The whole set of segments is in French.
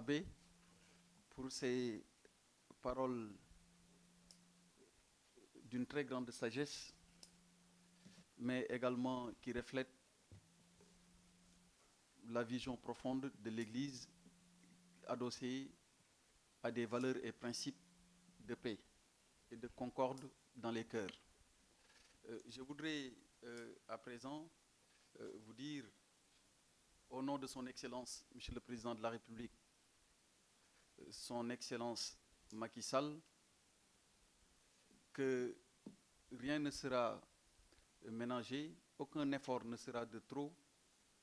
Abbé pour ces paroles d'une très grande sagesse, mais également qui reflètent la vision profonde de l'Église adossée à des valeurs et principes de paix et de concorde dans les cœurs. Je voudrais à présent vous dire, au nom de son Excellence, Monsieur le Président de la République, son Excellence Macky Sall, que rien ne sera ménagé, aucun effort ne sera de trop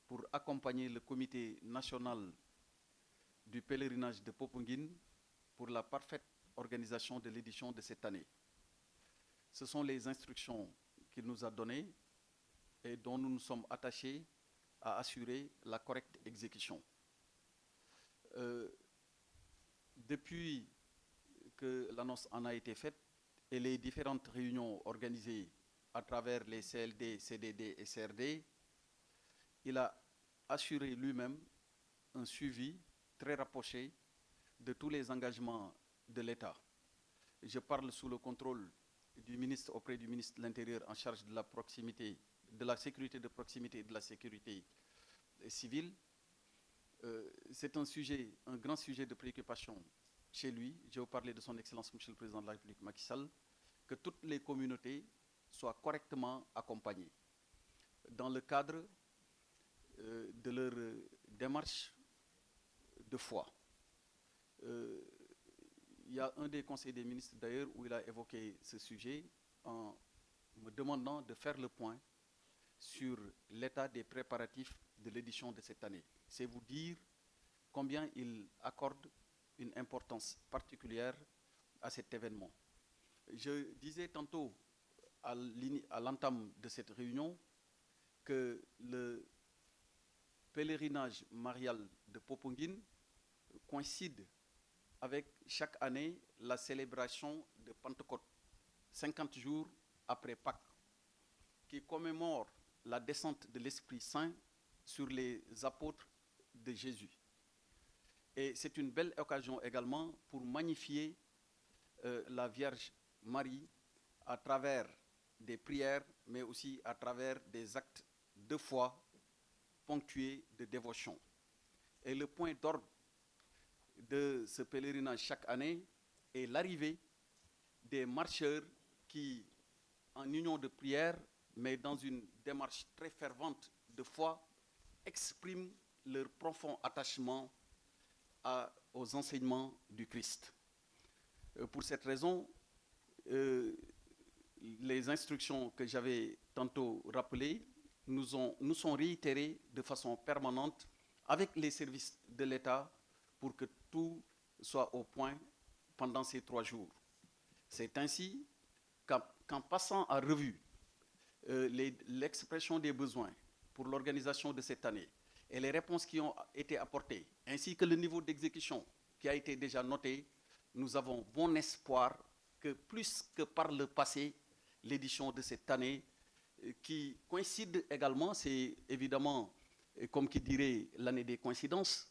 pour accompagner le comité national du pèlerinage de Popenguine pour la parfaite organisation de l'édition de cette année. Ce sont les instructions qu'il nous a données et dont nous nous sommes attachés à assurer la correcte exécution. Depuis que l'annonce en a été faite et les différentes réunions organisées à travers les CLD, CDD et CRD, il a assuré lui-même un suivi très rapproché de tous les engagements de l'État. Je parle sous le contrôle du ministre auprès du ministre de l'Intérieur en charge de la proximité, de la sécurité de proximité et de la sécurité civile. C'est un grand sujet de préoccupation chez lui. Je vais vous parler de son Excellence, Monsieur le Président de la République, Macky Sall, que toutes les communautés soient correctement accompagnées dans le cadre de leur démarche de foi. Il y a un des conseils des ministres d'ailleurs où il a évoqué ce sujet en me demandant de faire le point sur l'état des préparatifs de l'édition de cette année. C'est vous dire combien il accorde une importance particulière à cet événement. Je disais tantôt à l'entame de cette réunion que le pèlerinage marial de Popenguine coïncide avec chaque année la célébration de Pentecôte, 50 jours après Pâques, qui commémore la descente de l'Esprit Saint sur les apôtres de Jésus. Et c'est une belle occasion également pour magnifier la Vierge Marie à travers des prières, mais aussi à travers des actes de foi ponctués de dévotion. Et le point d'ordre de ce pèlerinage chaque année est l'arrivée des marcheurs qui, en union de prière, mais dans une démarche très fervente de foi, expriment leur profond attachement aux enseignements du Christ. Pour cette raison, les instructions que j'avais tantôt rappelées nous sont réitérées de façon permanente avec les services de l'État pour que tout soit au point pendant ces 3 jours. C'est ainsi qu'en passant à revue l'expression des besoins pour l'organisation de cette année et les réponses qui ont été apportées, ainsi que le niveau d'exécution qui a été déjà noté, nous avons bon espoir que plus que par le passé, l'édition de cette année, qui coïncide également, c'est évidemment, comme qui dirait, l'année des coïncidences,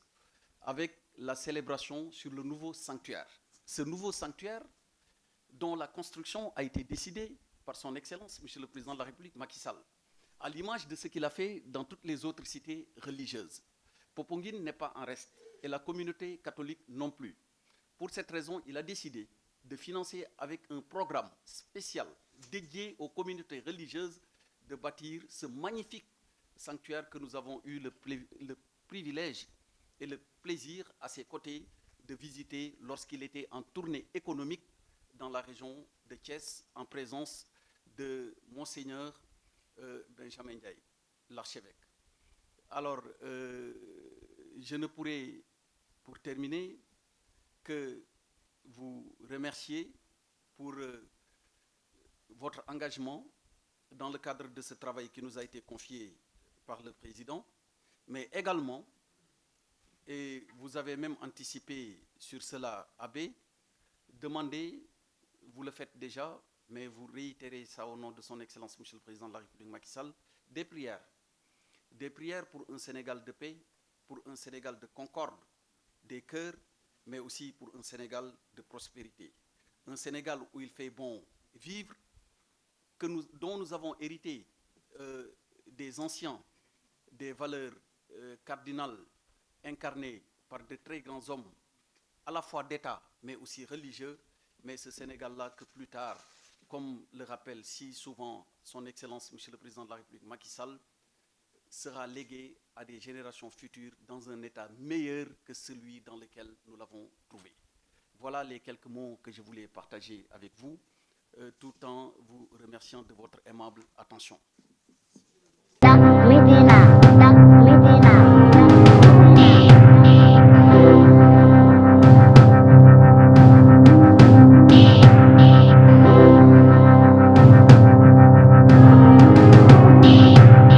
avec la célébration sur le nouveau sanctuaire. Ce nouveau sanctuaire, dont la construction a été décidée par son Excellence, Monsieur le Président de la République, Macky Sall, à l'image de ce qu'il a fait dans toutes les autres cités religieuses. Popenguine n'est pas en reste, et la communauté catholique non plus. Pour cette raison, il a décidé de financer avec un programme spécial dédié aux communautés religieuses de bâtir ce magnifique sanctuaire que nous avons eu le privilège et le plaisir à ses côtés de visiter lorsqu'il était en tournée économique dans la région de Thiès en présence de Monseigneur Benjamin Ndiaye, l'archevêque. Alors, je ne pourrai, pour terminer, que vous remercier pour votre engagement dans le cadre de ce travail qui nous a été confié par le président, mais également, et vous avez même anticipé sur cela, Abbé, demander, vous le faites déjà, mais vous réitérez ça au nom de son Excellence, Monsieur le Président de la République Macky Sall, des prières pour un Sénégal de paix, pour un Sénégal de concorde, des cœurs, mais aussi pour un Sénégal de prospérité. Un Sénégal où il fait bon vivre, dont nous avons hérité des anciens, des valeurs cardinales incarnées par de très grands hommes, à la fois d'État, mais aussi religieux, mais ce Sénégal-là que plus tard, comme le rappelle si souvent son Excellence, Monsieur le Président de la République, Macky Sall, sera légué à des générations futures dans un état meilleur que celui dans lequel nous l'avons trouvé. Voilà les quelques mots que je voulais partager avec vous, tout en vous remerciant de votre aimable attention.